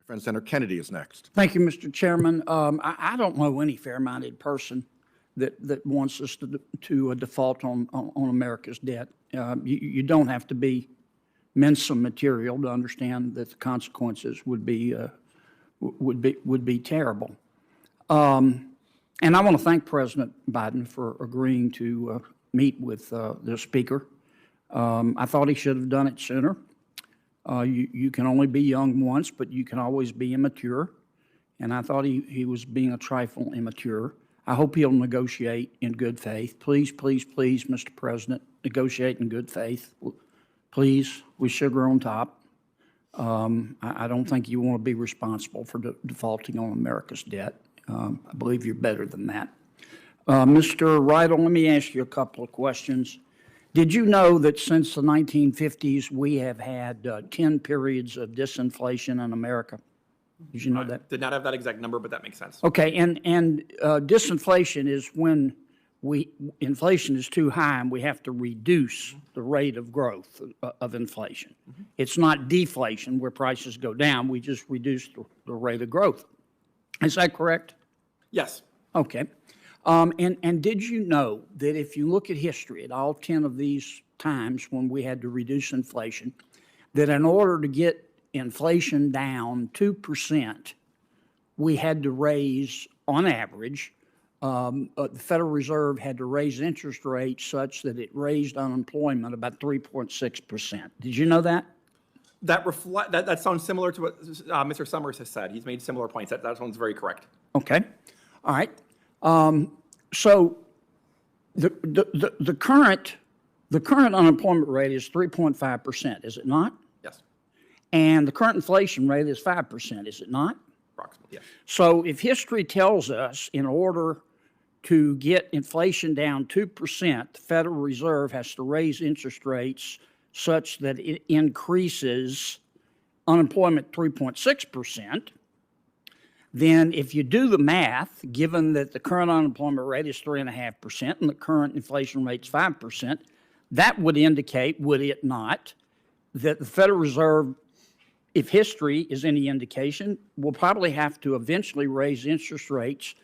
Friend Senator Kennedy is next. Thank you, Mr. Chairman. I don't know any fair-minded person that wants us to default on America's debt. You don't have to be Mensa material to understand that the consequences would be terrible. And I want to thank President Biden for agreeing to meet with the Speaker. I thought he should have done it sooner. You can only be young once, but you can always be immature. And I thought he was being a trifle immature. I hope he'll negotiate in good faith. Please, please, please, Mr. President, negotiate in good faith. Please, with sugar on top. I don't think you want to be responsible for defaulting on America's debt. I believe you're better than that. Mr. Rydell, let me ask you a couple of questions. Did you know that since the 1950s, we have had 10 periods of disinflation in America? Did you know that? Did not have that exact number, but that makes sense. Okay, and disinflation is when inflation is too high and we have to reduce the rate of growth of inflation. It's not deflation where prices go down. We just reduce the rate of growth. Is that correct? Yes. Okay. And did you know that if you look at history at all 10 of these times when we had to reduce inflation, that in order to get inflation down 2%, we had to raise, on average, the Federal Reserve had to raise interest rates such that it raised unemployment about 3.6%. Did you know that? That sounds similar to what Mr. Summers has said. He's made similar points. That sounds very correct. Okay. All right. So the current unemployment rate is 3.5%, is it not? Yes. And the current inflation rate is 5%, is it not? Approximately, yes. So if history tells us in order to get inflation down 2%, the Federal Reserve has to raise interest rates such that it increases unemployment 3.6%, then if you do the math, given that the current unemployment rate is 3.5% and the current inflation rate is 5%, that would indicate, would it not, that the Federal Reserve, if history is any indication, will probably have to eventually raise interest rates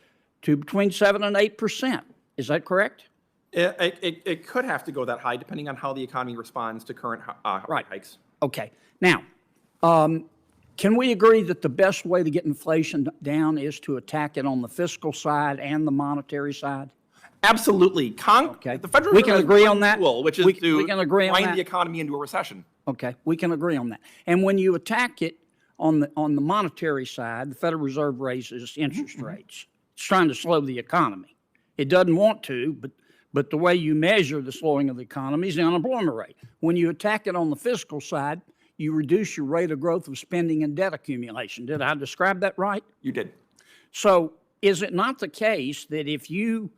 to between 7 and 8%. Is that correct? It could have to go that high depending on how the economy responds to current rate hikes. Okay. Now, can we agree that the best way to get inflation down is to attack it on the fiscal side and the monetary side? Absolutely. Okay. The Federal We Reserve can has agree one on that? tool, which is We to can agree on wind that? the economy into a recession. Okay, we can agree on that. And when you attack it on the monetary side, the Federal Reserve raises interest rates. It's trying to slow the economy. It doesn't want to, but the way you measure the slowing of the economy is the unemployment rate. When you attack it on the fiscal side, you reduce your rate of growth of spending and debt accumulation. Did I describe that right? You did. So is it not the case that if you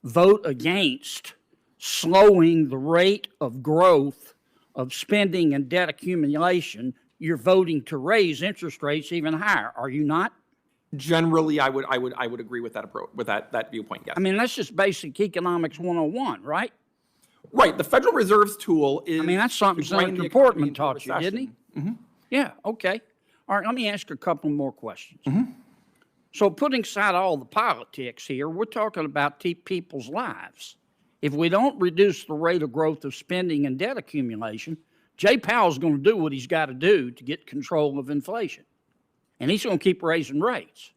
vote against slowing the rate of growth of spending and debt accumulation, you're voting to raise interest rates even higher, are you not? Generally, I would agree with that approach, with that viewpoint. Yes. I mean, that's just basic economics 101, right? Right. The Federal Reserve's tool is. I mean, that's something to wind Senator the economy Portman into a taught you, didn't he? recession. Yeah, okay. All right, let me ask a couple more questions. So putting aside all the politics here, we're talking about people's lives. If we don't reduce the rate of growth of spending and debt accumulation, Jay Powell's going to do what he's got to do to get control of inflation. And he's going to keep raising rates.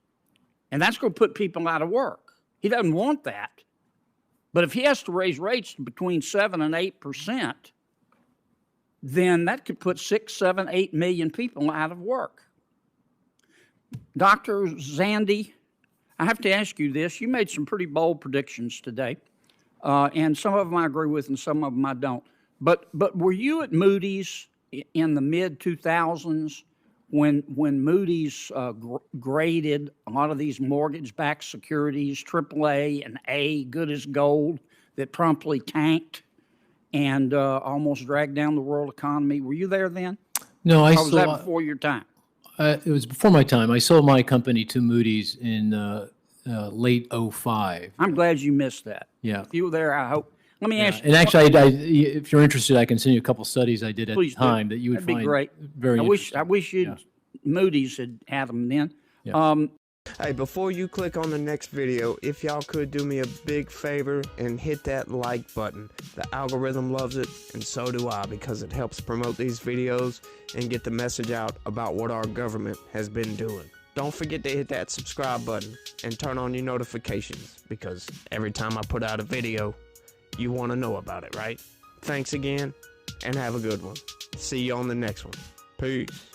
And that's going to put people out of work. He doesn't want that. But if he has to raise rates to between 7 and 8%, then that could put 6, 7, 8 million people out of work. Dr. Zandi, I have to ask you this. You made some pretty bold predictions today, and some of them I agree with and some of them I don't. But were you at Moody's in the mid-2000s when Moody's graded a lot of these mortgage-backed securities, AAA and A, good as gold, that promptly tanked and almost dragged down the world economy? Were you there then? No, Or was that before your time? It was before my time. I sold my company to Moody's in late '05. I'm glad you missed that. Yeah. If you were there, I hope. Let me ask you. And actually, if you're interested, I can send you a couple studies I did at the Please do. time that you would That'd be find great. very I interesting. wish you'd Moody's had them then. Yeah. Hey, before you click on the next video, if y'all could do me a big favor and hit that like button. The algorithm loves it, and so do I, because it helps promote these videos and get the message out about what our government has been doing. Don't forget to hit that subscribe button and turn on your notifications, because every time I put out a video, you want to know about it, right? Thanks again, and have a good one. See you on the next one. Peace.